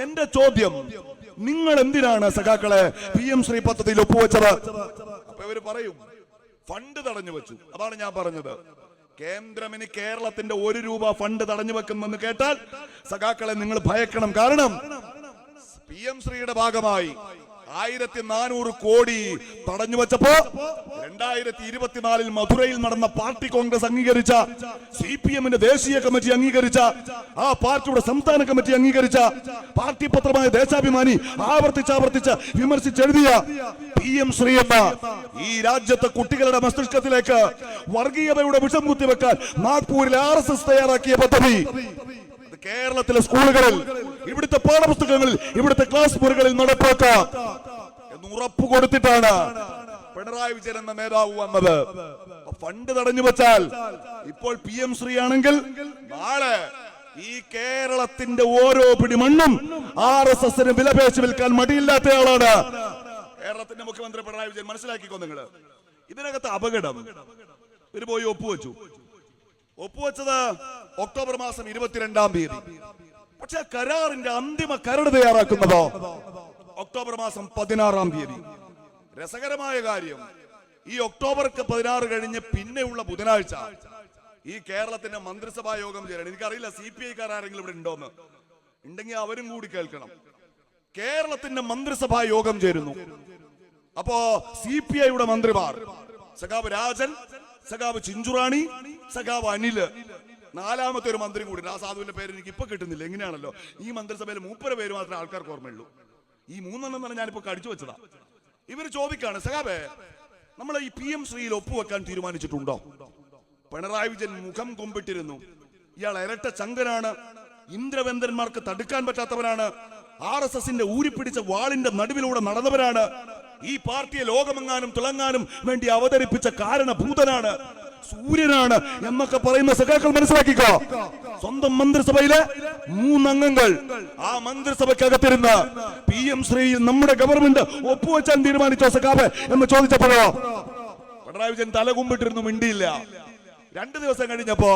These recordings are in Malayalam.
എന്റെ ചോദ്യം, നിങ്ങൾ എന്തിനാണ് സഖാക്കളെ PM ശ്രീ പദ്ധതിയിൽ ഒപ്പുവെച്ചത്? അപ്പൊ ഇവര് പറയും ഫണ്ട് തടഞ്ഞു വെച്ചു. അതാണ് ഞാൻ പറഞ്ഞത്. കേന്ദ്രം ഇനി കേരളത്തിന്റെ 1 രൂപ ഫണ്ട് തടഞ്ഞു വെക്കുമെന്ന് കേട്ടാൽ സഖാക്കളെ നിങ്ങൾ ഭയക്കണം. കാരണം PM ശ്രീയുടെ ഭാഗമായി 1400 കോടി തടഞ്ഞു വെച്ചപ്പോ 2024 മധുരയിൽ നടന്ന പാർട്ടി കോൺഗ്രസ് അംഗീകരിച്ച, CPM-ന്റെ ദേശീയ കമ്മിറ്റി അംഗീകരിച്ച, ആ പാർട്ടിയുടെ സംസ്ഥാന കമ്മിറ്റി അംഗീകരിച്ച പാർട്ടി പത്രമായ ദേശാഭിമാനി ആവർത്തിച്ച് വിമർശിച്ചെഴുതിയ PM ശ്രീ എന്ന ഈ രാജ്യത്തെ കുട്ടികളുടെ മസ്തിഷ്കത്തിലേക്ക് വർഗീയതയുടെ വിഷം കുത്തിവെക്കാൻ നാഗ്പൂരിൽ RSS തയ്യാറാക്കിയ പദ്ധതി കേരളത്തിലെ സ്കൂളുകളിൽ, ഇവിടുത്തെ പാഠപുസ്തകങ്ങളിൽ, ഇവിടുത്തെ ക്ലാസ് മുറികളിൽ നടപ്പാക്കാം എന്ന് ഉറപ്പ് കൊടുത്തിട്ടാണ് പിണറായി വിജയൻ എന്ന നേതാവ് വന്നത്. ഫണ്ട് തടഞ്ഞു വെച്ചാൽ ഇപ്പോൾ PM ശ്രീ ആണെങ്കിൽ നാളെ ഈ കേരളത്തിന്റെ ഓരോ പിടി മണ്ണും RSS-ന് വിലപേശി വിൽക്കാൻ മടിയില്ലാത്തയാളാണ് കേരളത്തിന്റെ മുഖ്യമന്ത്രി പിണറായി വിജയൻ. മനസ്സിലാക്കിക്കോ നിങ്ങള്. ഇതിനകത്ത് അപകടം ഇവര് പോയി ഒപ്പുവെച്ചത് ഒക്ടോബർ മാസം 22-ാം തീയതി. പക്ഷെ കരാറിന്റെ അന്തിമ കരട് തയ്യാറാക്കുന്നതോ ഒക്ടോബർ മാസം 16-ാം തീയതി. രസകരമായ കാര്യം, ഈ ഒക്ടോബർ 16 കഴിഞ്ഞ് പിന്നെയുള്ള ബുധനാഴ്ച ഈ കേരളത്തിന്റെ മന്ത്രിസഭാ യോഗം ചേരണം. എനിക്കറിയില്ല CPI-ക്കാർ ആരെങ്കിലും ഇവിടെ ഉണ്ടോന്ന്. ഉണ്ടെങ്കിൽ അവരും കൂടി കേൾക്കണം. കേരളത്തിന്റെ മന്ത്രിസഭാ യോഗം ചേരുന്നു. അപ്പോ CPI-യുടെ മന്ത്രിമാർ സഖാവ് രാജൻ, സഖാവ് ചിഞ്ചുറാണി, സഖാവ് അനില്, 4ാമത്തെ ഒരു മന്ത്രി കൂടി. ആ സാധുവിന്റെ പേര് എനിക്ക് ഇപ്പൊ കിട്ടുന്നില്ല. എങ്ങനെയാണല്ലോ ഈ മന്ത്രിസഭയിൽ 3 പേര് മാത്രമേ ആൾക്കാർക്ക് ഓർമ്മയുള്ളൂ. ഈ 3 തന്നെ ഞാനിപ്പോ കടിച്ചു വെച്ചതാ. ഇവര് ചോദിക്കാണ്, സഖാവേ നമ്മൾ ഈ PM ശ്രീയിൽ ഒപ്പുവെക്കാൻ തീരുമാനിച്ചിട്ടുണ്ടോ? പിണറായി വിജയൻ മുഖം കൊമ്പിട്ടിരുന്നു. ഇയാൾ ഇരട്ട ചങ്കനാണ്, ഇന്ദ്രവേന്ദ്രന്മാർക്ക് തടുക്കാൻ പറ്റാത്തവനാണ്, RSS-ന്റെ ഊരിപ്പിടിച്ച വാളിന്റെ നടുവിലൂടെ നടന്നവരാണ്, ഈ പാർട്ടിയെ ലോകമെങ്ങാനും തിളങ്ങാനും വേണ്ടി അവതരിപ്പിച്ച കാരണഭൂതനാണ്, സൂര്യനാണ് എന്നൊക്കെ പറയുന്ന സഖാക്കൾ മനസ്സിലാക്കിക്കോ. സ്വന്തം മന്ത്രിസഭയിലെ 3 അംഗങ്ങൾ ആ മന്ത്രിസഭയ്ക്കകത്തിരുന്ന PM ശ്രീയിൽ നമ്മുടെ ഗവൺമെന്റ് ഒപ്പുവെച്ചാൻ തീരുമാനിച്ചോ സഖാബ് എന്ന് ചോദിച്ചപ്പോഴോ പിണറായി വിജയൻ തലകുമ്പിട്ടിരുന്നു, മിണ്ടിയില്ല. 2 ദിവസം കഴിഞ്ഞപ്പോ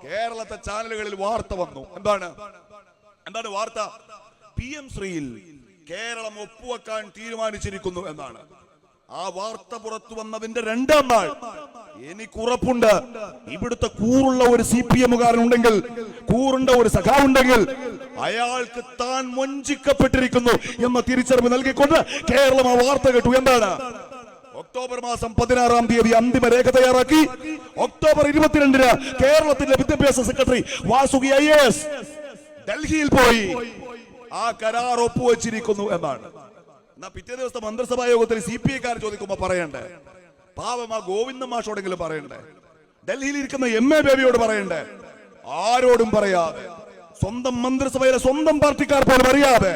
കേരളത്തെ ചാനലുകളിൽ വാർത്ത വന്നു. എന്താണ് വാർത്ത? PM ശ്രീയിൽ കേരളം ഒപ്പുവെക്കാൻ തീരുമാനിച്ചിരിക്കുന്നു എന്നാണ്. ആ വാർത്ത പുറത്തു വന്നതിന്റെ 2ാം നാൾ എനിക്കുറപ്പുണ്ട്, ഇവിടുത്തെ കൂറുള്ള ഒരു CPM-കാരനുണ്ടെങ്കിൽ, കൂറുണ്ട ഒരു സഖാവുണ്ടെങ്കിൽ അയാൾക്ക് താൻ വഞ്ചിക്കപ്പെട്ടിരിക്കുന്നു എന്ന തിരിച്ചറിവ് നൽകിക്കൊണ്ട് കേരളം ആ വാർത്ത കേട്ടു. എന്താണ്? ഒക്ടോബർ മാസം 16-ാം തീയതി അന്തിമ രേഖ തയ്യാറാക്കി. ഒക്ടോബർ 22-ന് കേരളത്തിന്റെ വിദ്യാഭ്യാസ സെക്രട്ടറി വാസുകി IAS ഡൽഹിയിൽ പോയി ആ കരാർ ഒപ്പുവെച്ചിരിക്കുന്നു എന്നാണ്. എന്നാ പിറ്റേ ദിവസത്തെ മന്ത്രിസഭാ യോഗത്തിൽ CPI-ക്കാർ ചോദിക്കുമ്പോ പറയണ്ടേ? പാവം ആ ഗോവിന്ദ മാഷോടെങ്കിലും പറയണ്ടേ? ഡൽഹിയിൽ ഇരിക്കുന്ന MA ബേബിയോട് പറയണ്ടേ? ആരോടും പറയാതെ, സ്വന്തം മന്ത്രിസഭയിലെ സ്വന്തം പാർട്ടിക്കാർ പോലും അറിയാതെ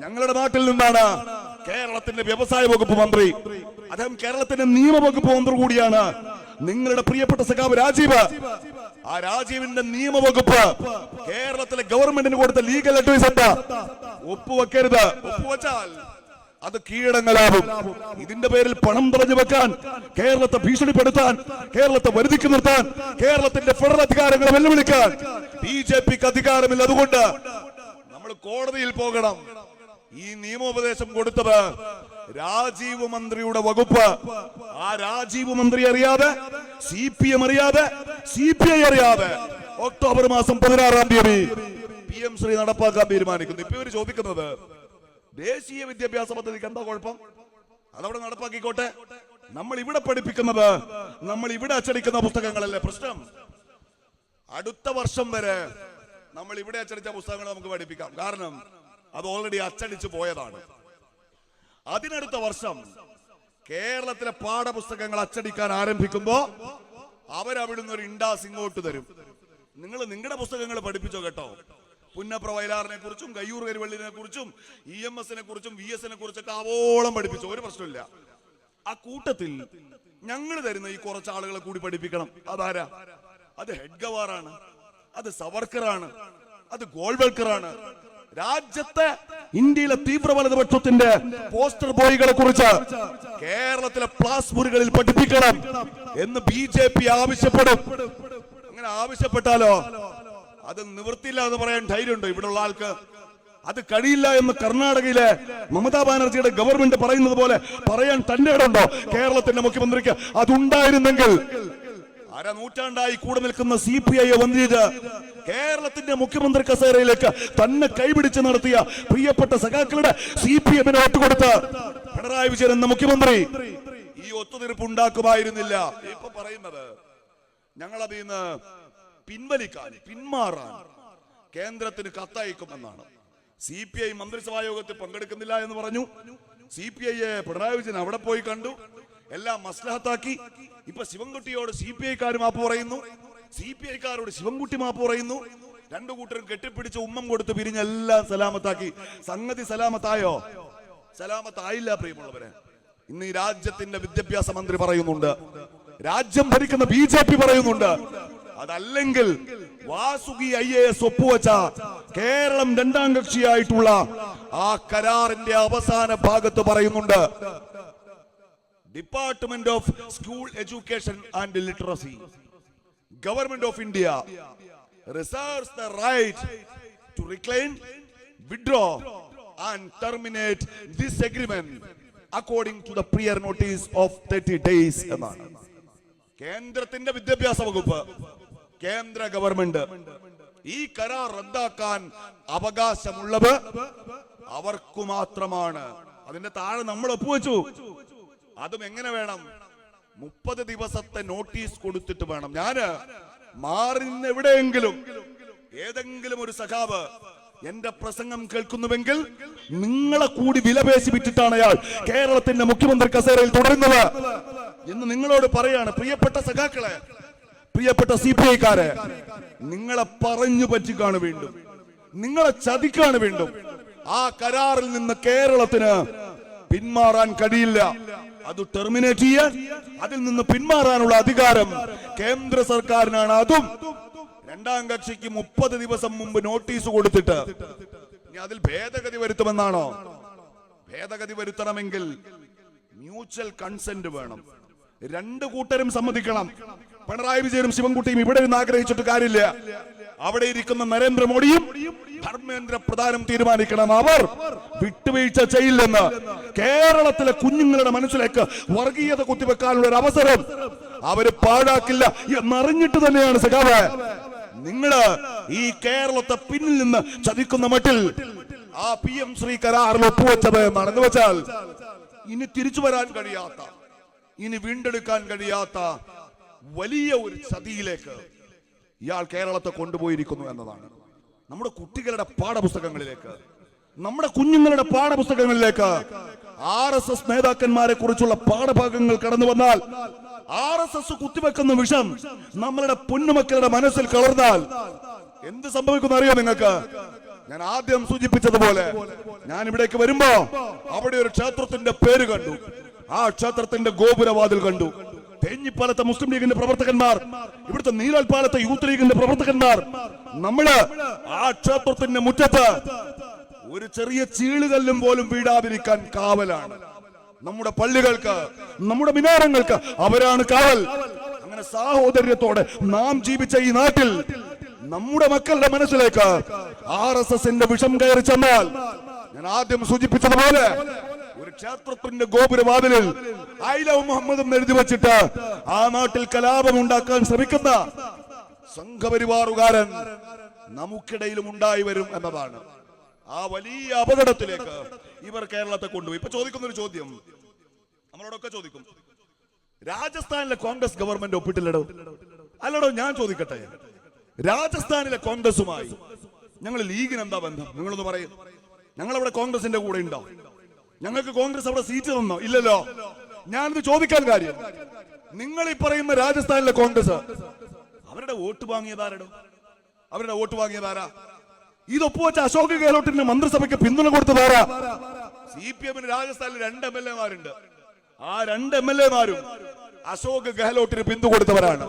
ഞങ്ങളുടെ നാട്ടിൽ നിന്നാണ് കേരളത്തിന്റെ വ്യവസായ വകുപ്പ് മന്ത്രി, അദ്ദേഹം കേരളത്തിന്റെ നിയമവകുപ്പ് മന്ത്രി കൂടിയാണ്, നിങ്ങളുടെ പ്രിയപ്പെട്ട സഖാവ് രാജീവ്. ആ രാജീവിന്റെ നിയമവകുപ്പ് കേരളത്തിലെ ഗവൺമെന്റിന് കൊടുത്ത ലീഗൽ അഡ്വൈസ് എന്താ? ഒപ്പുവെക്കരുത്, ഒപ്പുവെച്ചാൽ അത് കീഴടങ്ങലാവും. ഇതിന്റെ പേരിൽ പണം തടഞ്ഞു വെക്കാൻ, കേരളത്തെ ഭീഷണിപ്പെടുത്താൻ, കേരളത്തെ വരുതിക്ക് നിർത്താൻ, കേരളത്തിന്റെ ഫെഡറൽ അധികാരങ്ങളെ വെല്ലുവിളിക്കാൻ BJP-ക്ക് അധികാരമില്ല. അതുകൊണ്ട് നമ്മൾ കോടതിയിൽ പോകണം. ഈ നിയമോപദേശം കൊടുത്തത് രാജീവ് മന്ത്രിയുടെ വകുപ്പ്. ആ രാജീവ് മന്ത്രി അറിയാതെ, CPM അറിയാതെ, CPI അറിയാതെ ഒക്ടോബർ മാസം 16-ാം തീയതി PM ശ്രീ നടപ്പാക്കാൻ തീരുമാനിക്കുന്നു. ഇപ്പൊ ഇവര് ചോദിക്കുന്നത്, ദേശീയ വിദ്യാഭ്യാസ പദ്ധതിക്ക് എന്താ കുഴപ്പം? അതവിടെ നടപ്പാക്കിക്കോട്ടെ. നമ്മൾ ഇവിടെ പഠിപ്പിക്കുന്നത്, നമ്മൾ ഇവിടെ അച്ചടിക്കുന്ന പുസ്തകങ്ങളല്ലേ പ്രശ്നം? അടുത്ത വർഷം വരെ നമ്മൾ ഇവിടെ അച്ചടിച്ച പുസ്തകങ്ങൾ നമുക്ക് പഠിപ്പിക്കാം. കാരണം അത് ഓൾറെഡി അച്ചടിച്ചു പോയതാണ്. അതിനടുത്ത വർഷം കേരളത്തിലെ പാഠപുസ്തകങ്ങൾ അച്ചടിക്കാൻ ആരംഭിക്കുമ്പോ അവരവിടുന്ന് ഒരു ഇൻഡാസ് ഇങ്ങോട്ട് തരും. നിങ്ങൾ നിങ്ങളുടെ പുസ്തകങ്ങൾ പഠിപ്പിച്ചോ കേട്ടോ. പുന്നപ്ര വയലാറിനെ കുറിച്ചും കയ്യൂർ കരിവള്ളിനെ കുറിച്ചും EMS-നെ കുറിച്ചും VS-നെ കുറിച്ചൊക്കെ ആവോളം പഠിപ്പിച്ചു, ഒരു പ്രശ്നമില്ല. ആ കൂട്ടത്തിൽ ഞങ്ങൾ തരുന്ന ഈ കുറച്ച് ആളുകളെ കൂടി പഠിപ്പിക്കണം. അതാരാ? അത് ഹെഡ് ഗവാറാണ്, അത് സവർക്കറാണ്, അത് ഗോൾവൽക്കറാണ്. രാജ്യത്തെ ഇന്ത്യയിലെ തീവ്ര വലതുപക്ഷത്തിന്റെ പോസ്റ്റർ ബോയ്കളെ കുറിച്ച് കേരളത്തിലെ ക്ലാസ് മുറികളിൽ പഠിപ്പിക്കണം എന്ന് BJP ആവശ്യപ്പെടും. അങ്ങനെ ആവശ്യപ്പെട്ടാലോ അത് നിവൃത്തിയില്ല എന്ന് പറയാൻ ധൈര്യമുണ്ടോ ഇവിടെയുള്ള ആൾക്ക്? അത് കഴിയില്ല എന്ന് കർണാടകയിലെ മമതാ ബാനർജിയുടെ ഗവൺമെന്റ് പറയുന്നത് പോലെ പറയാൻ തന്റെ ഇടമുണ്ടോ കേരളത്തിന്റെ മുഖ്യമന്ത്രിക്ക്? അതുണ്ടായിരുന്നെങ്കിൽ നൂറ്റാണ്ടായി കൂടെ നിൽക്കുന്ന CPI വന്നിത് കേരളത്തിന്റെ മുഖ്യമന്ത്രി കസേരയിലേക്ക് തന്നെ കൈപിടിച്ച് നടത്തിയ പ്രിയപ്പെട്ട സഖാക്കളുടെ CPM കൊടുത്ത് പിണറായി വിജയൻ എന്ന മുഖ്യമന്ത്രി ഈ ഒത്തുതീർപ്പ് ഉണ്ടാക്കുമായിരുന്നില്ല. ഇപ്പൊ പറയുന്നത് ഞങ്ങളതിൽ നിന്ന് പിന്മാറാൻ കേന്ദ്രത്തിന് കത്തയക്കുമെന്നാണ്. CPI മന്ത്രിസഭാ യോഗത്തിൽ പങ്കെടുക്കുന്നില്ല എന്ന് പറഞ്ഞു. CPIയെ പിണറായി വിജയൻ അവിടെ പോയി കണ്ടു, എല്ലാം മസ്ലഹത്താക്കി. ഇപ്പൊ ശിവൻകുട്ടിയോട് CPIക്കാർ മാപ്പ് പറയുന്നു, CPIക്കാരോട് ശിവൻകുട്ടി മാപ്പ് പറയുന്നു. രണ്ടു കൂട്ടരും കെട്ടിപ്പിടിച്ച് ഉമ്മം കൊടുത്ത് പിരിഞ്ഞെല്ലാം സലാമത്താക്കി. സംഗതി സലാമത്തായോ? സലാമത്തായില്ല പ്രിയമുള്ളവരെ. ഇന്ന് ഈ രാജ്യത്തിന്റെ വിദ്യാഭ്യാസ മന്ത്രി പറയുന്നുണ്ട്, രാജ്യം ഭരിക്കുന്ന BJP പറയുന്നുണ്ട്. അതല്ലെങ്കിൽ വാസുകി IAS ഒപ്പുവെച്ച കേരളം രണ്ടാം കക്ഷിയായിട്ടുള്ള ആ കരാറിന്റെ അവസാന ഭാഗത്ത് പറയുന്നുണ്ട്, department of school education and literacy, government of India reserves the right to reclaim, withdraw and terminate this agreement according to the prior notice of 30 days എന്നാണ്. കേന്ദ്രത്തിന്റെ വിദ്യാഭ്യാസ വകുപ്പ്, കേന്ദ്ര ഗവൺമെന്റ് ഈ കരാർ റദ്ദാക്കാൻ അവകാശമുള്ളത് അവർക്കു മാത്രമാണ്. അതിന്റെ താഴെ നമ്മൾ ഒപ്പുവെച്ചു. അതും എങ്ങനെ വേണം? 30 ദിവസത്തെ നോട്ടീസ് കൊടുത്തിട്ട് വേണം. ഞാന് മാറി നിന്ന് എവിടെയെങ്കിലും ഏതെങ്കിലും ഒരു സഖാവ് എന്റെ പ്രസംഗം കേൾക്കുന്നുവെങ്കിൽ നിങ്ങളെ കൂടി വിലപേശി വിറ്റിട്ടാണ് അയാൾ കേരളത്തിന്റെ മുഖ്യമന്ത്രി കസേരയിൽ തുടരുന്നത് എന്ന് നിങ്ങളോട് പറയാണ്. പ്രിയപ്പെട്ട സഖാക്കളെ, പ്രിയപ്പെട്ട CPIക്കാരെ, നിങ്ങളെ പറഞ്ഞു പറ്റിക്കാണ് വീണ്ടും, നിങ്ങളെ ചതിക്കാണ് വീണ്ടും. ആ കരാറിൽ നിന്ന് കേരളത്തിന് പിന്മാറാൻ കഴിയില്ല. അത് ടെർമിനേറ്റ് ചെയ്യാൻ, അതിൽ നിന്ന് പിന്മാറാനുള്ള അധികാരം കേന്ദ്ര സർക്കാരിനാണ്. അതും രണ്ടാം കക്ഷിക്ക് 30 ദിവസം മുമ്പ് നോട്ടീസ് കൊടുത്തിട്ട്. ഇനി അതിൽ ഭേദഗതി വരുത്തുമെന്നാണോ? ഭേദഗതി വരുത്തണമെങ്കിൽ മ്യൂച്വൽ കൺസെന്റ് വേണം. രണ്ടു കൂട്ടരും സമ്മതിക്കണം. പിണറായി വിജയനും ശിവൻകുട്ടിയും ഇവിടെ നിന്ന് ആഗ്രഹിച്ചിട്ട് കാര്യമില്ല. അവിടെ ഇരിക്കുന്ന നരേന്ദ്രമോദിയും ധർമ്മേന്ദ്ര പ്രധാനം തീരുമാനിക്കണം. അവർ വിട്ടുവീഴ്ച ചെയ്യില്ലെന്ന്. കേരളത്തിലെ കുഞ്ഞുങ്ങളുടെ മനസ്സിലേക്ക് വർഗീയത കുത്തിവെക്കാനുള്ള ഒരു അവസരം അവര് പാഴാക്കില്ല എന്നറിഞ്ഞിട്ട് തന്നെയാണ് സഖാവേ നിങ്ങള് ഈ കേരളത്തെ പിന്നിൽ നിന്ന് ചതിക്കുന്ന മട്ടിൽ ആ PM ശ്രീ കരാറിൽ ഒപ്പുവെച്ചത് എന്നാണ്. എന്ന് വെച്ചാൽ ഇനി തിരിച്ചു വരാൻ കഴിയാത്ത, ഇനി വീണ്ടെടുക്കാൻ കഴിയാത്ത വലിയ ഒരു ചതിയിലേക്ക് ഇയാൾ കേരളത്തെ കൊണ്ടുപോയിരിക്കുന്നു എന്നതാണ്. നമ്മുടെ കുട്ടികളുടെ പാഠപുസ്തകങ്ങളിലേക്ക്, നമ്മുടെ കുഞ്ഞുങ്ങളുടെ പാഠപുസ്തകങ്ങളിലേക്ക് RSS നേതാക്കന്മാരെ കുറിച്ചുള്ള പാഠഭാഗങ്ങൾ കടന്നു വന്നാൽ, RSS കുത്തിവെക്കുന്ന വിഷം നമ്മളുടെ പൊന്നുമക്കളുടെ മനസ്സിൽ കളർന്നാൽ എന്ത് സംഭവിക്കുന്ന അറിയോ നിങ്ങൾക്ക്? ഞാൻ ആദ്യം സൂചിപ്പിച്ചതുപോലെ ഞാൻ ഇവിടേക്ക് വരുമ്പോ അവിടെ ഒരു ക്ഷേത്രത്തിന്റെ പേര് കണ്ടു. ആ ക്ഷേത്രത്തിന്റെ ഗോപുരവാതിൽ കണ്ടു. തേഞ്ഞിപ്പാലത്തെ മുസ്ലിം ലീഗിന്റെ പ്രവർത്തകന്മാർ, ഇവിടുത്തെ നീലോൽപ്പാലത്തെ യൂത്ത് ലീഗിന്റെ പ്രവർത്തകന്മാർ, നമ്മള് ആ ക്ഷേത്രത്തിന്റെ മുറ്റത്ത് ഒരു ചെറിയ ചീളുകല്ലും പോലും വീഴാതിരിക്കാൻ കാവലാണ്. നമ്മുടെ പള്ളികൾക്ക്, നമ്മുടെ മിനാരങ്ങൾക്ക് അവരാണ് കാവൽ. അങ്ങനെ സാഹോദര്യത്തോടെ നാം ജീവിച്ച ഈ നാട്ടിൽ നമ്മുടെ മക്കളുടെ മനസ്സിലേക്ക് RSSന്റെ വിഷം കയറി ചെന്നാൽ, ഞാൻ ആദ്യം സൂചിപ്പിച്ചതുപോലെ ഒരു ക്ഷേത്രത്തിന്റെ ഗോപുരവാതിലിൽ ഐ ലവ് മുഹമ്മദ് എന്ന് എഴുതി വച്ചിട്ട് ആ നാട്ടിൽ കലാപം ഉണ്ടാക്കാൻ ശ്രമിക്കുന്ന സംഘപരിവാറുകാരൻ നമുക്കിടയിലും ഉണ്ടായി വരും എന്നതാണ്. ആ വലിയ അപകടത്തിലേക്ക് ഇവർ കേരളത്തെ കൊണ്ടുപോയി. ഇപ്പൊ ചോദിക്കുന്ന ഒരു ചോദ്യം നമ്മളോടൊക്കെ ചോദിക്കും, രാജസ്ഥാനിലെ കോൺഗ്രസ് ഗവൺമെന്റ് ഒപ്പിട്ടില്ലടോ. അല്ലടോ, ഞാൻ ചോദിക്കട്ടെ, രാജസ്ഥാനിലെ കോൺഗ്രസുമായി ഞങ്ങൾ ലീഗിന് എന്താ ബന്ധം? നിങ്ങളൊന്ന് പറയും. ഞങ്ങൾ അവിടെ കോൺഗ്രസിന്റെ കൂടെ ഉണ്ടോ? ഞങ്ങൾക്ക് കോൺഗ്രസ് അവിടെ സീറ്റ് തന്നോ? ഇല്ലല്ലോ. ഞാനിത് ചോദിക്കാൻ കാര്യം, നിങ്ങൾ ഈ പറയുന്ന രാജസ്ഥാനിലെ കോൺഗ്രസ് അവരുടെ വോട്ട് വാങ്ങിയതാരടോ? അവരുടെ വോട്ട് വാങ്ങിയതാരാ? ഇത് ഒപ്പുവെച്ച അശോക് ഗെഹ്ലോട്ടിന്റെ മന്ത്രിസഭയ്ക്ക് പിന്തുണ കൊടുത്തതാരാ? CPMന് രാജസ്ഥാനിൽ 2 MLA-മാരുണ്ട്. ആ 2 MLA-മാരും അശോക് ഗെഹ്ലോട്ടിന് പിന്തുണ കൊടുത്തവരാണ്.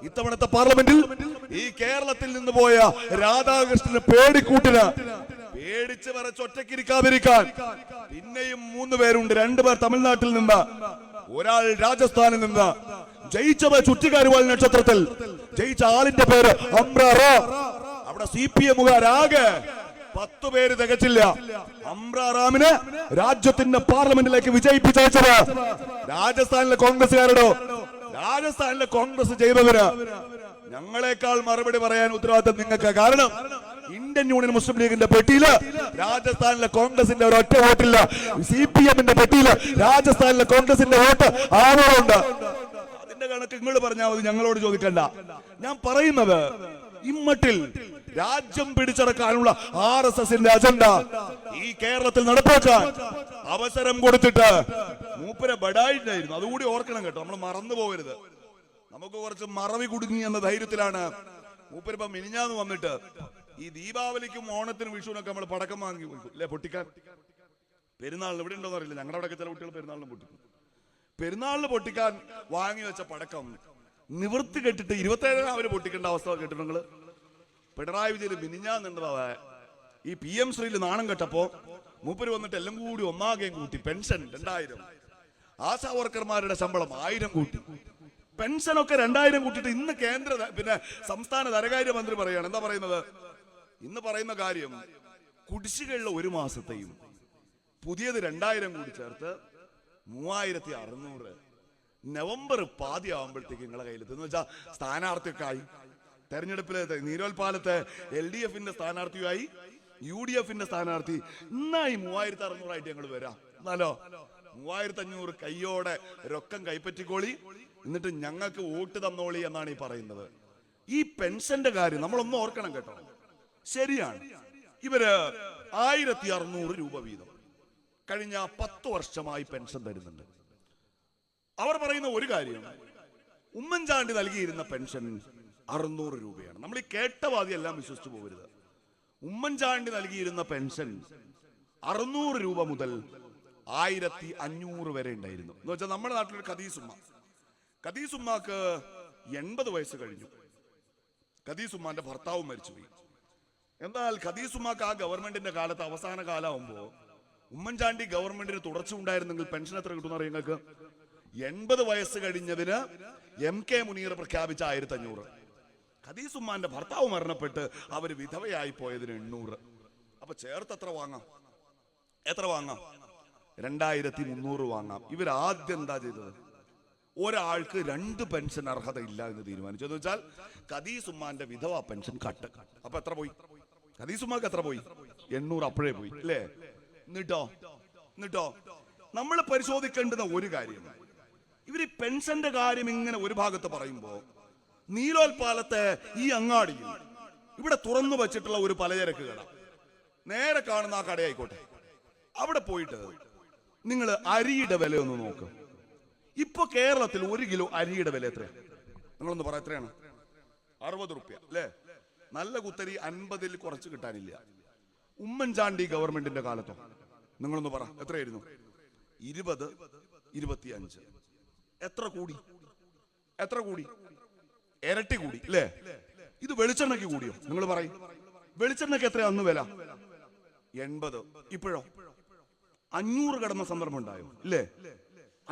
ഇത്തവണത്തെ പാർലമെന്റിൽ ഈ കേരളത്തിൽ നിന്ന് പോയ രാധാകൃഷ്ണന് പേടിക്കൂട്ടിന് പേടിച്ച് വരച്ചൊറ്റക്കിരിക്കാതിരിക്കാൻ പിന്നെയും 3 പേരുണ്ട്. 2 പേർ തമിഴ്നാട്ടിൽ നിന്ന്, ഒരാൾ രാജസ്ഥാനിൽ നിന്ന്. ജയിച്ചത് ചുറ്റിക്കാരുവാൽ നക്ഷത്രത്തിൽ ജയിച്ച ആളിന്റെ പേര് അമ്ര റോ. അവിടെ CPMകാരാകെ 10 പേര് തികച്ചില്ല. അംബ്രാറാമിനെ രാജ്യത്തിന്റെ പാർലമെന്റിലേക്ക് വിജയിപ്പിച്ചയച്ചത് രാജസ്ഥാനിലെ കോൺഗ്രസ്സുകാരോടോ? രാജസ്ഥാനിലെ കോൺഗ്രസ് ചെയ്തതിന് ഞങ്ങളെക്കാൾ മറുപടി പറയാൻ ഉത്തരവാദിത്തം നിങ്ങൾക്ക്. കാരണം ഇന്ത്യൻ യൂണിയൻ മുസ്ലിം ലീഗിന്റെ പെട്ടിയില് രാജസ്ഥാനിലെ കോൺഗ്രസിന്റെ ഒരൊറ്റ വോട്ടില്ല. CPM-ന്റെ പെട്ടിയില് രാജസ്ഥാനിലെ കോൺഗ്രസിന്റെ വോട്ട് 6 ഉണ്ട്. അതിന്റെ കണക്ക് നിങ്ങൾ പറഞ്ഞാൽ മതി, ഞങ്ങളോട് ചോദിക്കണ്ട. ഞാൻ പറയുന്നത് ഇമ്മട്ടിൽ രാജ്യം പിടിച്ചടക്കാനുള്ള RSSന്റെ അജണ്ട ഈ കേരളത്തിൽ നടപ്പാക്കാൻ അവസരം കൊടുത്തിട്ട് മൂപ്പരെ ബഡായിട്ടായിരുന്നു. അതുകൂടി ഓർക്കണം കേട്ടോ, നമ്മൾ മറന്നു പോകരുത്. നമുക്ക് കുറച്ച് മറവി കുടുങ്ങി എന്ന ധൈര്യത്തിലാണ് മൂപ്പരിപ്പ മിനിഞ്ഞാന്ന് വന്നിട്ട് ഈ ദീപാവലിക്കും ഓണത്തിനും വിഷുവിനൊക്കെ നമ്മൾ പടക്കം വാങ്ങി അല്ലെ പൊട്ടിക്കാൻ. പെരുന്നാളിന് ഇവിടെ ഉണ്ടോന്ന് അറിയില്ല, ഞങ്ങളുടെ അവിടെ ചില കുട്ടികൾ പെരുന്നാളിന് പൊട്ടിക്കും. പെരുന്നാളിന് പൊട്ടിക്കാൻ വാങ്ങി വെച്ച പടക്കം നിവൃത്തി കെട്ടിട്ട് 27 അവര് പൊട്ടിക്കേണ്ട അവസ്ഥ കേട്ടിട്ട് നിങ്ങള്. പിണറായി വിജയൻ മിനിഞ്ഞാന്നുണ്ടതാ ഈ PM ശ്രീയിൽ നാണം കെട്ടപ്പോ മൂപ്പര് വന്നിട്ട് എല്ലാം കൂടി ഒന്നാകെയും കൂട്ടി. പെൻഷൻ 2000, ആശാ വർക്കർമാരുടെ ശമ്പളം 1000 കൂട്ടി. പെൻഷനൊക്കെ 2000 കൂട്ടിയിട്ട് ഇന്ന് സംസ്ഥാന ധനകാര്യമന്ത്രി പറയാണ്. എന്താ പറയുന്നത്? ഇന്ന് പറയുന്ന കാര്യം കുടിശ്ശികയുള്ള 1 മാസത്തെയും പുതിയത് 2000 കൂടി ചേർത്ത് 3600 നവംബർ പാതി ആവുമ്പോഴത്തേക്ക് നിങ്ങളെ കയ്യിലെത്തും. എന്ന് വെച്ചാൽ സ്ഥാനാർത്ഥിയൊക്കെ ആയി, തെരഞ്ഞെടുപ്പിലെ നീരോൽപാലത്തെ LDF-ന്റെ സ്ഥാനാർത്ഥിയായി, UDF-ന്റെ സ്ഥാനാർത്ഥി ഇന്നായി 3600 ആയിട്ട് ഞങ്ങൾ വരാം. എന്നാലോ 3500 കയ്യോടെ രൊക്കം കൈപ്പറ്റിക്കോളി, എന്നിട്ട് ഞങ്ങൾക്ക് വോട്ട് തന്നോളി എന്നാണ് ഈ പറയുന്നത്. ഈ പെൻഷന്റെ കാര്യം നമ്മളൊന്നും ഓർക്കണം കേട്ടോ. ശരിയാണ്, ഇവര് 1600 രൂപ വീതം കഴിഞ്ഞ 10 വർഷമായി പെൻഷൻ തരുന്നുണ്ട്. അവർ പറയുന്ന ഒരു കാര്യം, ഉമ്മൻചാണ്ടി നൽകിയിരുന്ന പെൻഷൻ 600 രൂപയാണ്. നമ്മൾ ഈ കേട്ടവാദി എല്ലാം വിശ്വസിച്ചു പോകരുത്. ഉമ്മൻചാണ്ടി നൽകിയിരുന്ന പെൻഷൻ 600 രൂപ മുതൽ 1500 വരെ ഉണ്ടായിരുന്നു. എന്ന് വെച്ചാൽ നമ്മുടെ നാട്ടിലൊരു ഖദീസുമ്മക്ക് 80 വയസ്സ് കഴിഞ്ഞു. ഖദീസുമ്മാന്റെ ഭർത്താവ് മരിച്ചുപോയി. എന്നാൽ ഖദീസുമ്മക്ക് ആ ഗവൺമെന്റിന്റെ കാലത്ത് അവസാന കാലമാകുമ്പോ ഉമ്മൻചാണ്ടി ഗവൺമെന്റിന് തുടർച്ച ഉണ്ടായിരുന്നെങ്കിൽ പെൻഷൻ എത്ര കിട്ടുന്ന അറിയാം നിങ്ങൾക്ക്? 80 വയസ്സ് കഴിഞ്ഞതിന് MK മുനീർ പ്രഖ്യാപിച്ച 1500. ഖദീസുമ്മാന്റെ ഭർത്താവ് മരണപ്പെട്ട് അവര് വിധവയായി പോയതിന് 800. അപ്പൊ ചേർത്ത് എത്ര വാങ്ങാം? 2300 വാങ്ങാം. ഇവരാദ്യം എന്താ ചെയ്തത്? ഒരാൾക്ക് 2 പെൻഷൻ അർഹത ഇല്ല എന്ന് തീരുമാനിച്ചു. എന്ന് വെച്ചാൽ ഖദീസുമ്മാന്റെ വിധവ പെൻഷൻ കട്ട്. അപ്പൊ എത്ര പോയി? ഖദീസുമ്മാക്ക് എത്ര പോയി? 800 അപ്പോഴേ പോയി അല്ലേ? എന്നിട്ടോ നമ്മൾ പരിശോധിക്കേണ്ടുന്ന ഒരു കാര്യം, ഇവര് പെൻഷന്റെ കാര്യം ഇങ്ങനെ ഒരു ഭാഗത്ത് പറയുമ്പോ നീലോൽപാലത്തെ ഈ അങ്ങാടിയിൽ ഇവിടെ തുറന്നു വച്ചിട്ടുള്ള ഒരു പലചരക്ക് കട, നേരെ കാണുന്ന ആ കടയായിക്കോട്ടെ, അവിടെ പോയിട്ട് നിങ്ങൾ അരിയുടെ വില ഒന്ന് നോക്ക്. ഇപ്പൊ കേരളത്തിൽ 1 കിലോ അരിയുടെ വില എത്രയാണ്? നിങ്ങളൊന്ന് പറ, എത്രയാണ്? 60 റുപ്യ അല്ലേ? നല്ല കുത്തരി 50-ൽ കുറച്ച് കിട്ടാനില്ല. ഉമ്മൻചാണ്ടി ഗവൺമെന്റിന്റെ കാലത്തോ നിങ്ങളൊന്ന് പറ, എത്രയായിരുന്നു? 20, 25. എത്ര കൂടി? ഇരട്ടി കൂടി അല്ലേ? ഇത് വെളിച്ചെണ്ണയ്ക്ക് കൂടിയോ? നിങ്ങൾ പറയും, വെളിച്ചെണ്ണയ്ക്ക് എത്രയാ അന്ന് വില? 80. ഇപ്പോഴോ 500 കടന്ന സന്ദർഭം ഉണ്ടായോ? ഇല്ലേ?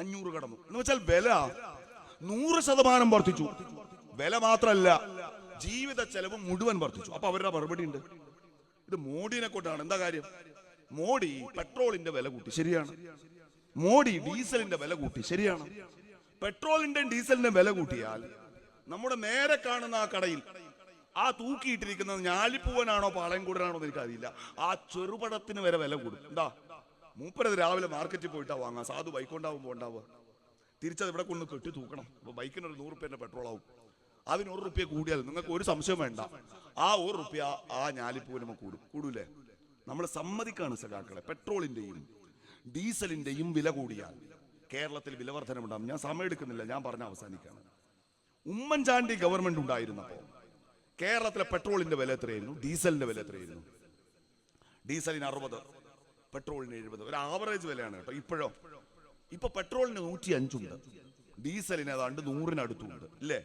500 കടന്നു. എന്ന് വെച്ചാൽ വില 100% വർദ്ധിച്ചു. വില മാത്രല്ല, ജീവിത ചെലവ് മുഴുവൻ വർദ്ധിച്ചു. അപ്പൊ അവരുടെ മറുപടി ഉണ്ട്, ഇത് മോഡിനെ കൊണ്ടാണ്. എന്താ കാര്യം? മോഡി പെട്രോളിന്റെ വില കൂട്ടി, ശരിയാണ്. മോഡി ഡീസലിന്റെ വില കൂട്ടി, ശരിയാണ്. പെട്രോളിന്റെ ഡീസലിന്റെ വില കൂട്ടിയാൽ നമ്മുടെ നേരെ കാണുന്ന ആ കടയിൽ ആ തൂക്കിയിട്ടിരിക്കുന്നത് ഞാലിപ്പൂവനാണോ പാളയംകൂടനാണോ എന്ന് എനിക്കറിയില്ല, ആ ചെറുപടത്തിന് വരെ വില കൂടും. എന്താ? മൂപ്പരത് രാവിലെ മാർക്കറ്റിൽ പോയിട്ടാ വാങ്ങാം. സാധു ബൈക്കുണ്ടാവുമ്പോ ഉണ്ടാവുക, തിരിച്ചത് ഇവിടെ കൊണ്ട് കെട്ടി തൂക്കണം. അപ്പൊ ബൈക്കിന് 100 റുപ്യന്റെ പെട്രോൾ ആവും. അതിന് 1 റുപ്യ കൂടിയാൽ നിങ്ങൾക്ക് ഒരു സംശയം വേണ്ട, ആ 1 റുപ്യ ആ ഞാലിപ്പൂവിനുമ കൂടൂലേ? നമ്മൾ സമ്മതിക്കാണ് സഖാക്കളെ, പെട്രോളിന്റെയും ഡീസലിന്റെയും വില കൂടിയാൽ കേരളത്തിൽ വിലവർധനമുണ്ടാകും. ഞാൻ സമയം എടുക്കുന്നില്ല, ഞാൻ പറഞ്ഞ അവസാനിക്കാണ്. ഉമ്മൻചാണ്ടി ഗവൺമെന്റ് ഉണ്ടായിരുന്നപ്പോ കേരളത്തിലെ പെട്രോളിന്റെ വില എത്രയായിരുന്നു? ഡീസലിന്റെ വില എത്രയായിരുന്നു? ഡീസലിന് 60, പെട്രോളിന് 70. ഒരു ആവറേജ് വിലയാണ് കേട്ടോ. ഇപ്പൊ പെട്രോളിന് 105 ഉണ്ട്, ഡീസലിന് ഏതാണ്ട് 100-ന് അടുത്തുണ്ട് ഇല്ലേ?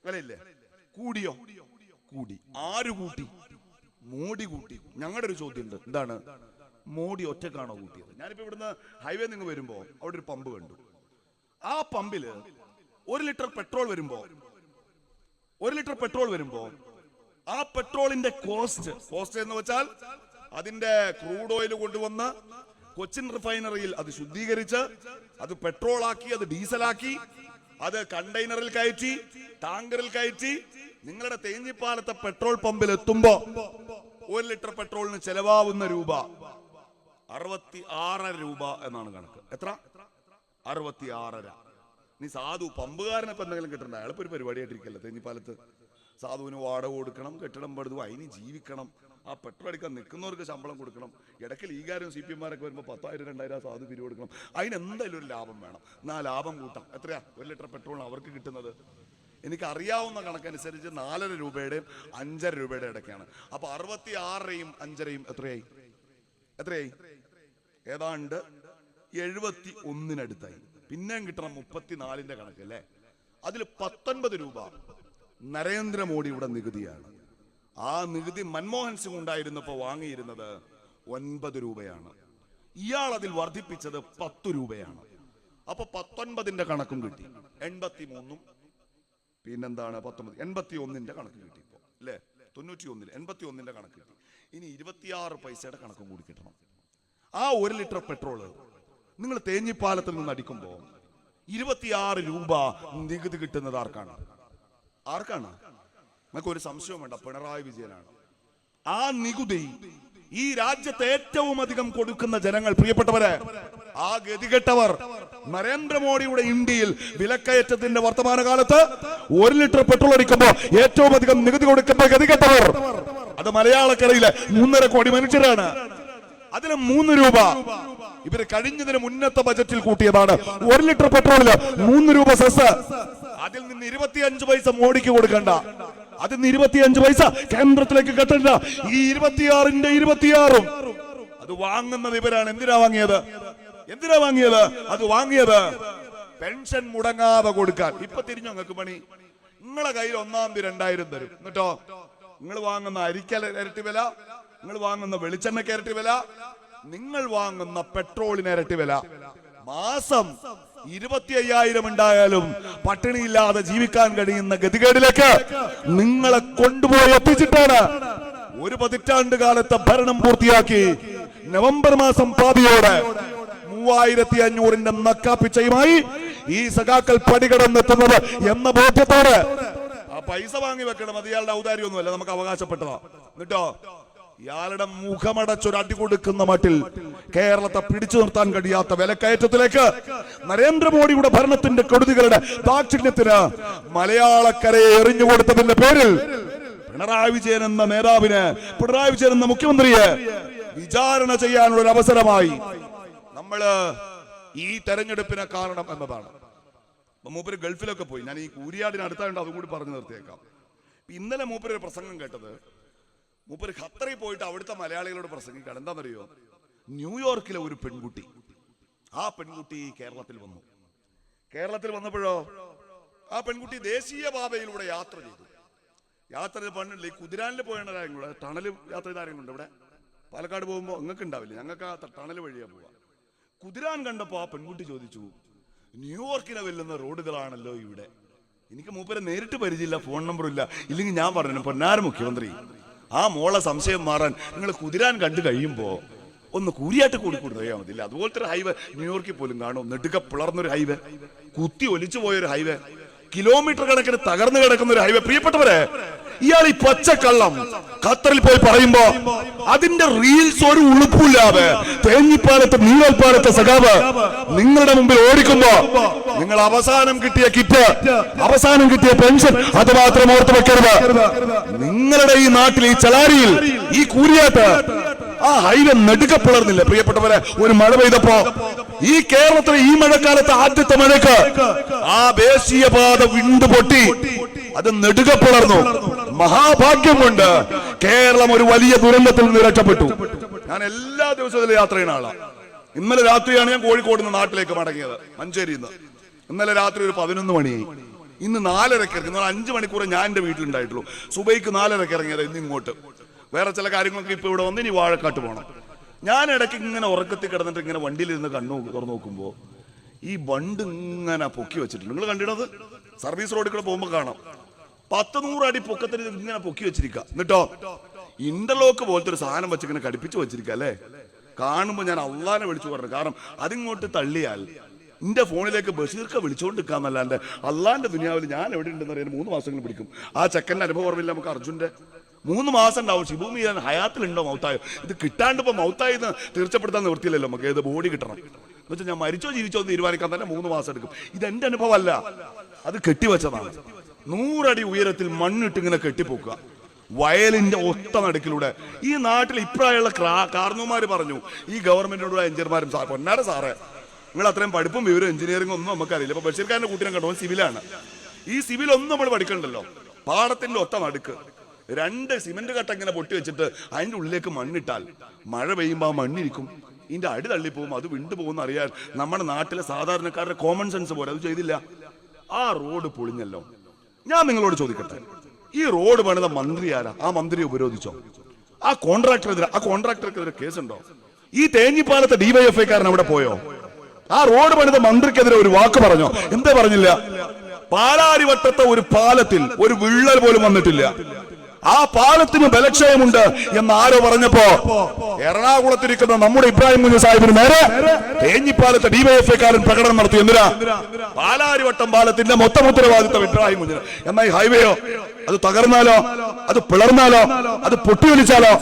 വിലയില്ലേ? കൂടിയോ? കൂടി. ആര് കൂട്ടി? മോഡി കൂട്ടി. ഞങ്ങളുടെ ഒരു ചോദ്യം ഉണ്ട്, എന്താണ്? മോഡി ഒറ്റക്കാണോ കൂട്ടിയത്? ഞാനിപ്പോ ഇവിടുന്ന് ഹൈവേ നിങ്ങൾ വരുമ്പോ അവിടെ ഒരു പമ്പ് കണ്ടു. ആ പമ്പില് 1 ലിറ്റർ പെട്രോൾ വരുമ്പോ ആ പെട്രോളിന്റെ കോസ്റ്റ് എന്ന് വെച്ചാൽ അതിന്റെ ക്രൂഡ് ഓയിൽ കൊണ്ടുവന്ന് കൊച്ചിൻ റിഫൈനറിയിൽ അത് ശുദ്ധീകരിച്ച് അത് പെട്രോളാക്കി, അത് ഡീസലാക്കി, അത് കണ്ടെയ്നറിൽ കയറ്റി, ടാങ്കറിൽ കയറ്റി നിങ്ങളുടെ തേഞ്ഞിപ്പാലത്തെ പെട്രോൾ പമ്പിൽ എത്തുമ്പോ 1 ലിറ്റർ പെട്രോളിന് ചെലവാകുന്ന രൂപ 66 രൂപ എന്നാണ് കണക്ക്. എത്ര? 66. നീ സാധു പമ്പുകാരനെ ഇപ്പൊ എന്തെങ്കിലും കിട്ടണ്ട, അയാളിപ്പോ ഒരു പരിപാടിയായിട്ടിരിക്കല്ലോ. തേഞ്ഞിപ്പാലത്ത് സാധുവിന് വാടക കൊടുക്കണം, കെട്ടിടം പടുതു, അതിന് ജീവിക്കണം, ആ പെട്രോൾ അടിക്കാൻ നിൽക്കുന്നവർക്ക് ശമ്പളം കൊടുക്കണം. ഇടയ്ക്ക് ലീഗാരും CPM-മാരൊക്കെ വരുമ്പോൾ 10,000 2,000 സാധു പിരിവ് കൊടുക്കണം. അതിനെന്തായാലും ഒരു ലാഭം വേണം. എന്നാ ലാഭം കൂട്ടാം. എത്രയാ 1 ലിറ്റർ പെട്രോളിന് അവർക്ക് കിട്ടുന്നത്? എനിക്ക് അറിയാവുന്ന കണക്കനുസരിച്ച് 4.5 രൂപയുടെയും 5.5 രൂപയുടെ ഇടയ്ക്കാണ്. അപ്പൊ 66യും 5.5യും എത്രയായി? ഏതാണ്ട് 71-നടുത്തായി. പിന്നെയും കിട്ടണം 34ന്റെ കണക്ക് അല്ലേ? അതിൽ 19 രൂപ നരേന്ദ്രമോദിയുടെ നികുതിയാണ്. ആ നികുതി മൻമോഹൻ സിംഗ് ഉണ്ടായിരുന്നപ്പോ വാങ്ങിയിരുന്നത് 9 രൂപയാണ്. ഇയാൾ അതിൽ വർദ്ധിപ്പിച്ചത് 10 രൂപയാണ്. അപ്പൊ 19ന്റെ കണക്കും കിട്ടി. 83ഉം പിന്നെന്താണ് 19, 81ന്റെ കണക്ക് കിട്ടി ഇപ്പോ അല്ലേ? 91 81ന്റെ കണക്ക് കിട്ടി. ഇനി 26 പൈസയുടെ കണക്കും കൂടി കിട്ടണം. ആ 1 ലിറ്റർ പെട്രോള് നിങ്ങൾ തേഞ്ഞിപ്പാലത്തിൽ നിന്ന് അടിക്കുമ്പോ 26 രൂപ നികുതി കിട്ടുന്നത് ആർക്കാണ്? നിങ്ങൾക്ക് ഒരു സംശയം വേണ്ട, പിണറായി വിജയനാണ്. ആ നികുതി ഈ രാജ്യത്തെ ഏറ്റവും അധികം കൊടുക്കുന്ന ജനങ്ങൾ, പ്രിയപ്പെട്ടവരെ, ആ ഗതികെട്ടവർ നരേന്ദ്രമോദിയുടെ ഇന്ത്യയിൽ വിലക്കയറ്റത്തിന്റെ വർത്തമാനകാലത്ത് 1 ലിറ്റർ പെട്രോൾ അടിക്കുമ്പോ ഏറ്റവും അധികം നികുതി കൊടുക്കുന്ന ഗതികെട്ടവർ അത് മലയാളക്കരയിലെ 3.5 കോടി മനുഷ്യരാണ്. അതിന് 3 രൂപ ഇവര് കഴിഞ്ഞതിന് മുന്നത്തെ ബജറ്റിൽ കൂട്ടിയതാണ്. 1 ലിറ്റർ പെട്രോളില് 3 രൂപ സെസ്. അതിൽ നിന്ന് 25 പൈസ മോഡിക്ക് കൊടുക്കണ്ട, അതിൽ നിന്ന് 25 പൈസ കേന്ദ്രത്തിലേക്ക് കെട്ടണ്ട. ഈ 26ന്റെ 26ഉം അത് വാങ്ങുന്നത് ഇവരാണ്. എന്തിനാ വാങ്ങിയത്? അത് വാങ്ങിയത് പെൻഷൻ മുടങ്ങാതെ കൊടുക്കാൻ. ഇപ്പൊ തിരിഞ്ഞു നിങ്ങൾക്ക് പണി. നിങ്ങളെ കയ്യിൽ 1-ാം തീയതി 2000 തരും. എന്നിട്ടോ നിങ്ങൾ വാങ്ങുന്ന അരിക്ക് ഇരട്ടി വില, നിങ്ങൾ വാങ്ങുന്ന വെളിച്ചെണ്ണയ്ക്ക് ഇരട്ടി വില, നിങ്ങൾ വാങ്ങുന്ന പെട്രോളിന് ഇരട്ടി വില. മാസം 25,000 ഉണ്ടായാലും പട്ടിണിയില്ലാതെ ജീവിക്കാൻ കഴിയുന്ന ഗതികേടിലേക്ക് നിങ്ങളെ കൊണ്ടുപോയി എത്തിച്ചിട്ടാണ് 1 പതിറ്റാണ്ട് കാലത്തെ ഭരണം പൂർത്തിയാക്കി നവംബർ മാസം പാതിയോടെ 3500ന്റെ നക്കാപ്പിച്ചയുമായി ഈ സഖാക്കൾ പടികടന്നെത്തുന്നത് എന്ന ബോധ്യത്തോടെ. ആ പൈസ വാങ്ങി വെക്കണം, അത് ഇയാളുടെ ഔദാര്യമൊന്നുമല്ല, നമുക്ക് അവകാശപ്പെട്ടതാ. എന്നിട്ടോ ഇയാളുടെ മുഖമടച്ചൊരു അടി കൊടുക്കുന്ന മട്ടിൽ കേരളത്തെ പിടിച്ചു നിർത്താൻ കഴിയാത്ത വിലക്കയറ്റത്തിലേക്ക് നരേന്ദ്രമോദിയുടെ ഭരണത്തിന്റെ കെടുതികളുടെ ദാക്ഷിണ്യത്തിന് മലയാളക്കരയെ എറിഞ്ഞുകൊടുത്തതിന്റെ പേരിൽ പിണറായി വിജയൻ എന്ന നേതാവിന്, പിണറായി വിജയൻ എന്ന മുഖ്യമന്ത്രിയെ വിചാരണ ചെയ്യാനുള്ള ഒരു അവസരമായി നമ്മള് ഈ തെരഞ്ഞെടുപ്പിനെ കാണണം എന്നതാണ്. മൂപ്പര് ഗൾഫിലൊക്കെ പോയി. ഞാൻ ഈ കൂരിയാടിന് അടുത്തായിട്ട് അതും കൂടി പറഞ്ഞു നിർത്തിയേക്കാം. ഇന്നലെ മൂപ്പര് ഒരു പ്രസംഗം കേട്ടത്, മൂപ്പര് ഖത്തറിൽ പോയിട്ട് അവിടുത്തെ മലയാളികളോട് പ്രസംഗിക്കാണ്. എന്താണെന്നറിയോ? ന്യൂയോർക്കിലെ ഒരു പെൺകുട്ടി, ആ പെൺകുട്ടി കേരളത്തിൽ വന്നപ്പോഴോ ആ പെൺകുട്ടി ദേശീയപാതയിലൂടെ യാത്ര ചെയ്തു. യാത്ര പണ്ടില്ല, ഈ കുതിരാനിൽ പോയാണ് ആരെങ്കിലും കൂടെ, ടണല് യാത്ര ചെയ്ത ആരെങ്കിലും ഉണ്ട് ഇവിടെ? പാലക്കാട് പോകുമ്പോൾ നിങ്ങൾക്ക് ഉണ്ടാവില്ല, ഞങ്ങൾക്ക് ആ ടണൽ വഴിയാ പോവാ. കുതിരാൻ കണ്ടപ്പോ ആ പെൺകുട്ടി ചോദിച്ചു, ന്യൂയോർക്കിനെ വെല്ലുന്ന റോഡുകളാണല്ലോ ഇവിടെ. എനിക്ക് മൂപ്പരെ നേരിട്ട് പരിചയമില്ല, ഫോൺ നമ്പറും ഇല്ല. ഇല്ലെങ്കിൽ ഞാൻ പറഞ്ഞു, പൊന്നാര മുഖ്യമന്ത്രി, ആ മോളെ സംശയം മാറാൻ നിങ്ങൾ കുതിരാൻ കണ്ടു കഴിയുമ്പോ ഒന്ന് കൂരിയാട്ട് കൂടി കഴിയാൻ മതില്ല. അതുപോലത്തെ ഒരു ഹൈവേ ന്യൂയോർക്കിൽ പോലും കാണും. നെടുക്ക പിളർന്നൊരു ഹൈവേ, കുത്തി ഒലിച്ചു പോയൊരു ഹൈവേ, കിലോമീറ്റർ കണക്കിന് തകർന്നു കിടക്കുന്ന ഒരു ഹൈവേ. പ്രിയപ്പെട്ടവരെ, ഇയാൾ ഈ പച്ചക്കള്ളം ഖത്തറിൽ പോയി പറയുമ്പോ അതിന്റെ റീൽസ് ഒരു ഉളുപ്പില്ലാതെ തേഞ്ഞിപ്പാലത്ത് നീവൽപ്പാലത്തെ സഖാവ് നിങ്ങളുടെ മുമ്പിൽ ഓടിക്കുമ്പോ നിങ്ങൾ അവസാനം കിട്ടിയ കിറ്റ്, അവസാനം കിട്ടിയ പെൻഷൻ അത് മാത്രം ഓർത്ത് വെക്കരുത്. നിങ്ങളുടെ ഈ നാട്ടിൽ, ഈ ചലാരിയിൽ, ഈ കൂരിയാട്ട് ആ ഹൈവേ നെടുക പിളർന്നില്ല. പ്രിയപ്പെട്ടവരെ, ഒരു മഴ പെയ്തപ്പോ ഈ കേരളത്തിലെ ഈ മഴക്കാലത്ത് ആദ്യത്തെ മഴയ്ക്ക് ആ ദേശീയപാത വിണ്ടുപൊട്ടി അത് നെടുക പിളർന്നു. മഹാഭാഗ്യം കൊണ്ട് കേരളം ഒരു വലിയ ദുരന്തത്തിൽ നിന്ന് രക്ഷപ്പെട്ടു. ഞാൻ എല്ലാ ദിവസവും യാത്ര ചെയ്യുന്ന ആളാണ്. ഇന്നലെ രാത്രിയാണ് ഞാൻ കോഴിക്കോട് നിന്ന് നാട്ടിലേക്ക് മടങ്ങിയത്, മഞ്ചേരിയിൽ നിന്ന്. ഇന്നലെ രാത്രി ഒരു 11 മണിയായി. ഇന്ന് 4:30 ഇറങ്ങി. 5 മണിക്കൂർ ഞാൻ എന്റെ വീട്ടിലുണ്ടായിട്ടുള്ളൂ. സുബൈക്ക് 4:30 ഇറങ്ങിയത്. ഇന്ന് ഇങ്ങോട്ട് വേറെ ചില കാര്യങ്ങളൊക്കെ ഇപ്പൊ ഇവിടെ വന്ന് ഇനി വാഴക്കാട്ട് പോകണം. ഞാൻ ഇടയ്ക്ക് ഇങ്ങനെ ഉറക്കത്തിൽ കിടന്നിട്ട് ഇങ്ങനെ വണ്ടിയിലിരുന്ന് തുറന്നു നോക്കുമ്പോ ഈ ബണ്ട് ഇങ്ങനെ പൊക്കി വെച്ചിട്ടുണ്ട്. നിങ്ങൾ കണ്ടിടത് സർവീസ് റോഡിൽ കൂടെ പോകുമ്പോൾ കാണാം. 100-100 അടി പൊക്കത്തിന് ഇങ്ങനെ പൊക്കി വെച്ചിരിക്കുക. എന്നിട്ടോ ഇന്റർലോക്ക് പോലത്തെ ഒരു സാധനം വെച്ച് ഇങ്ങനെ ഘടിപ്പിച്ചു വെച്ചിരിക്കുക അല്ലേ. കാണുമ്പോൾ ഞാൻ അള്ളാനെ വിളിച്ചു പറഞ്ഞു. കാരണം അതിങ്ങോട്ട് തള്ളിയാൽ എന്റെ ഫോണിലേക്ക് ബഷീർക്ക് വിളിച്ചുകൊണ്ടിരിക്കാന്നല്ലാണ്ട് അള്ളാന്റെ ദുനിയാവിൽ ഞാൻ എവിടെ ഉണ്ടെന്ന് അറിയാൻ 3 മാസങ്ങൾ പിടിക്കും. ആ ചെക്കൻ്റെ അനുഭവം ഓർമ്മയില്ല നമുക്ക്. അർജുന്റെ 3 മാസം ഉണ്ടാവും. ഷിബു മീരാൻ ഹയാത്തിലുണ്ടോ മൗത്തായോ? ഇത് കിട്ടാണ്ട് ഇപ്പൊ മൗത്തായെന്ന് തീർച്ചപ്പെടുത്താൻ നിവൃത്തിയില്ലല്ലോ. നമുക്ക് ഏത് ബോഡി കിട്ടണം എന്ന് വെച്ചാൽ ഞാൻ മരിച്ചോ ജീവിച്ചോ എന്ന് തീരുമാനിക്കാൻ തന്നെ 3 മാസം എടുക്കും. ഇതെന്റെ അനുഭവമല്ല, അത് കെട്ടിവെച്ചതാണ്. 100 അടി ഉയരത്തിൽ മണ്ണിട്ട് ഇങ്ങനെ കെട്ടിപ്പോക്കുക വയലിന്റെ ഒത്ത നടുക്കിലൂടെ. ഈ നാട്ടിൽ ഇപ്രായമുള്ള കാർന്നോമാര് പറഞ്ഞു, ഈ ഗവൺമെന്റിനോടുള്ള എഞ്ചിനീയർമാരും പൊന്നാര സാറേ നിങ്ങൾ അത്രയും പഠിപ്പും വിവരം എഞ്ചിനീയറിംഗ് ഒന്നും നമുക്കറിയില്ല. ഇപ്പൊ ബഷീർഖാന്റെ കൂട്ടിനെ കണ്ടോ സിവിലാണ്. ഈ സിവിൽ ഒന്നും നമ്മൾ പഠിക്കണ്ടല്ലോ. പാടത്തിന്റെ ഒത്ത നടുക്ക് 2 സിമന്റ് കട്ട ഇങ്ങനെ പൊട്ടി വെച്ചിട്ട് അതിന്റെ ഉള്ളിലേക്ക് മണ്ണിട്ടാൽ മഴ പെയ്യുമ്പോൾ ആ മണ്ണിരിക്കും, ഇതിന്റെ അടി തള്ളിപ്പോവും, അത് വിണ്ടുപോകുന്ന അറിയാൻ നമ്മുടെ നാട്ടിലെ സാധാരണക്കാരുടെ കോമൺ സെൻസ് പോലെ അത് ചെയ്തില്ല. ആ റോഡ് പൊളിഞ്ഞല്ലോ. ഞാൻ നിങ്ങളോട് ചോദിക്കട്ടെ, ഈ റോഡ് പണിത മന്ത്രി ആരാ? ആ മന്ത്രിയെ ഉപരോധിച്ചോ? ആ കോൺട്രാക്ടർക്കെതിരെ കേസുണ്ടോ? ഈ തേഞ്ഞിപ്പാലത്തെ ഡിവൈഎഫ്ഐക്കാരൻ അവിടെ പോയോ? ആ റോഡ് പണിത മന്ത്രിക്കെതിരെ ഒരു വാക്ക് പറഞ്ഞോ? എന്താ പറഞ്ഞില്ല? പാലാരിവട്ടത്തെ ഒരു പാലത്തിൽ ഒരു വിള്ളൽ പോലും വന്നിട്ടില്ല. ആ പാലത്തിന് ബലക്ഷയമുണ്ട് എന്ന് ആരോ പറഞ്ഞപ്പോ എറണാകുളത്തിരിക്കുന്ന നമ്മുടെ ഇബ്രാഹിം കുഞ്ഞ് സാഹിബിന് നേരെ തേഞ്ഞിപ്പാലത്തെ ഡിവൈഎഫ്ഐക്കാരൻ പ്രകടനം നടത്തി. എന്തിനാ? പാലാരിവട്ടം പാലത്തിന്റെ മൊത്തം ഉത്തരവാദിത്തം ഇബ്രാഹിം കുഞ്ഞിന്. എന്നാൽ ഈ ഹൈവേയോ? അത് തകർന്നാലോ, അത് പിളർന്നാലോ, അത് പൊട്ടിയൊലിച്ചാലോ?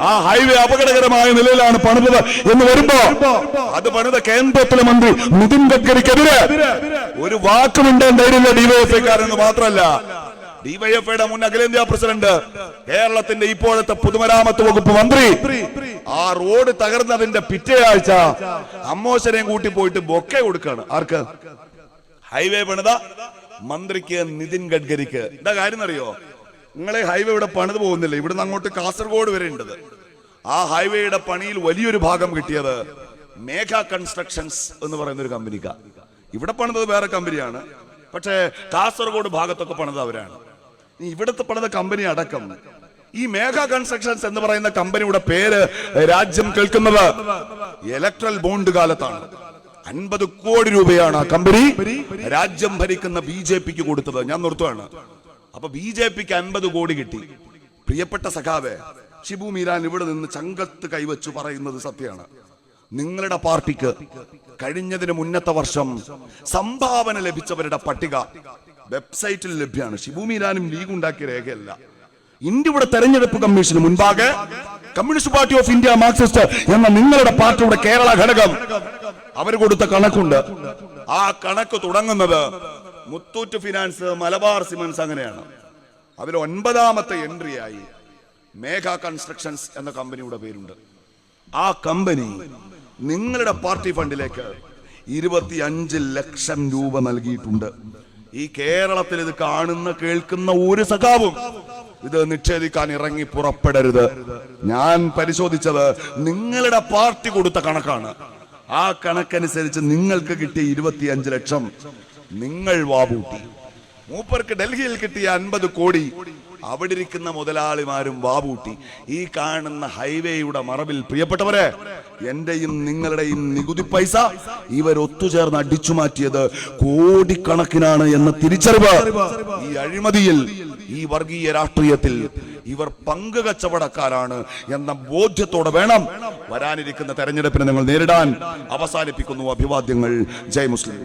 ആ ഹൈവേ അപകടകരമായ നിലയിലാണ് പണിതത് എന്ന് വരുമ്പോ അത് പണിത കേന്ദ്രത്തിലെ മന്ത്രി നിതിൻ ഗഡ്കരിക്കെതിരെ ഒരു വാക്കുമിണ്ടാൻ ധൈര്യമില്ല ഡിവൈഎഫ്ഐക്കാരെന്ന് മാത്രമല്ല, ഡിവൈഎഫ്ഐയുടെ മുൻ അഖിലേന്ത്യാ പ്രസിഡന്റ്, കേരളത്തിന്റെ ഇപ്പോഴത്തെ പൊതുമരാമത്ത് വകുപ്പ് മന്ത്രി ആ റോഡ് തകർന്നതിന്റെ പിറ്റേ ആഴ്ച അമ്മോശനെയും കൂട്ടി പോയിട്ട് ബൊക്കെ കൊടുക്കാണ്. ആർക്ക്? ഹൈവേ പണിത മന്ത്രിക്ക്, നിതിൻ ഗഡ്കരിക്ക്. എന്താ കാര്യം അറിയോ? നിങ്ങളെ ഹൈവേ ഇവിടെ പണിത് പോകുന്നില്ല, ഇവിടുന്ന് അങ്ങോട്ട് കാസർഗോഡ് വരെ ഉണ്ടത്. ആ ഹൈവേയുടെ പണിയിൽ വലിയൊരു ഭാഗം കിട്ടിയത് മേഘ കൺസ്ട്രക്ഷൻസ് എന്ന് പറയുന്ന ഒരു കമ്പനിക്കാ. ഇവിടെ പണിതത് വേറെ കമ്പനിയാണ്, പക്ഷേ കാസർഗോഡ് ഭാഗത്തൊക്കെ പണിത് അവരാണ്. ഇവിടുത്തെ പണിത കമ്പനി അടക്കം ഈ മേഘ കൺസ്ട്രക്ഷൻസ് എന്ന് പറയുന്ന കമ്പനിയുടെ പേര് രാജ്യം കേൾക്കുന്നത് ഇലക്ട്രൽ ബോണ്ട് കാലത്താണ്. 50 കോടി രൂപയാണ് ആ കമ്പനി രാജ്യം ഭരിക്കുന്ന BJPക്ക് കൊടുത്തത്. ഞാൻ നിർത്തുകയാണ്. അപ്പൊ BJPക്ക് 50 കോടി കിട്ടി. പ്രിയപ്പെട്ട സഖാവേ, ഷിബു മീരാൻ ഇവിടെ നിന്ന് ചങ്കത്ത് കൈവച്ചു പറയുന്നത് സത്യമാണ്. നിങ്ങളുടെ പാർട്ടിക്ക് കഴിഞ്ഞതിന് മുന്നത്തെ വർഷം സംഭാവന ലഭിച്ചവരുടെ പട്ടിക വെബ്സൈറ്റിൽ ലഭ്യമാണ്. ഷിബു മീരാനും ലീഗ് ഉണ്ടാക്കിയ രേഖയല്ല. ഇന്ത്യയുടെ തെരഞ്ഞെടുപ്പ് കമ്മീഷന് മുൻപാകെ communist party of India Marxist എന്ന നിങ്ങളുടെ പാർട്ടിയുടെ കേരള ഘടകം അവർ കൊടുത്ത കണക്കുണ്ട്. ആ കണക്ക് തുടങ്ങുന്നത് മുത്തൂറ്റ് ഫിനാൻസ്, മലബാർ സിമന്റ്സ്, അങ്ങനെയാണ്. അതിൽ 9ാമത്തെ എൻട്രിയായി മേഘ കൺസ്ട്രക്ഷൻസ് എന്ന കമ്പനിയുടെ പേരുണ്ട്. ആ കമ്പനി നിങ്ങളുടെ പാർട്ടി ഫണ്ടിലേക്ക് 25 ലക്ഷം രൂപ നൽകിയിട്ടുണ്ട്. ഈ കേരളത്തിൽ ഇത് കാണുന്ന കേൾക്കുന്ന ഒരു സഖാവും ഇത് നിഷേധിക്കാൻ ഇറങ്ങി പുറപ്പെടരുത്. ഞാൻ പരിശോധിച്ചത് നിങ്ങളുടെ പാർട്ടി കൊടുത്ത കണക്കാണ്. ആ കണക്കനുസരിച്ച് നിങ്ങൾക്ക് കിട്ടിയ 25 ലക്ഷം നിങ്ങൾ വാബൂട്ടി. മൂപ്പർക്ക് ഡൽഹിയിൽ കിട്ടിയ 50 കോടി അവിടെ ഇരിക്കുന്ന മുതലാളിമാരും വാബൂട്ടി. ഈ കാണുന്ന ഹൈവേയുടെ മറവിൽ പ്രിയപ്പെട്ടവരെ, എന്റെയും നിങ്ങളുടെയും നികുതി പൈസ ഇവർ ഒത്തുചേർന്ന് അടിച്ചു മാറ്റിയത് കോടിക്കണക്കിനാണ് എന്ന തിരിച്ചറിവ് ഈ അഴിമതിയിൽ, ഈ വർഗീയ രാഷ്ട്രീയത്തിൽ ഇവർ പങ്ക് കച്ചവടക്കാരാണ് എന്ന ബോധ്യത്തോടെ വേണം വരാനിരിക്കുന്ന തെരഞ്ഞെടുപ്പിനെ നിങ്ങൾ നേരിടാൻ. അവസാനിപ്പിക്കുന്നു. അഭിവാദ്യങ്ങൾ. ജയ് മുസ്ലിം.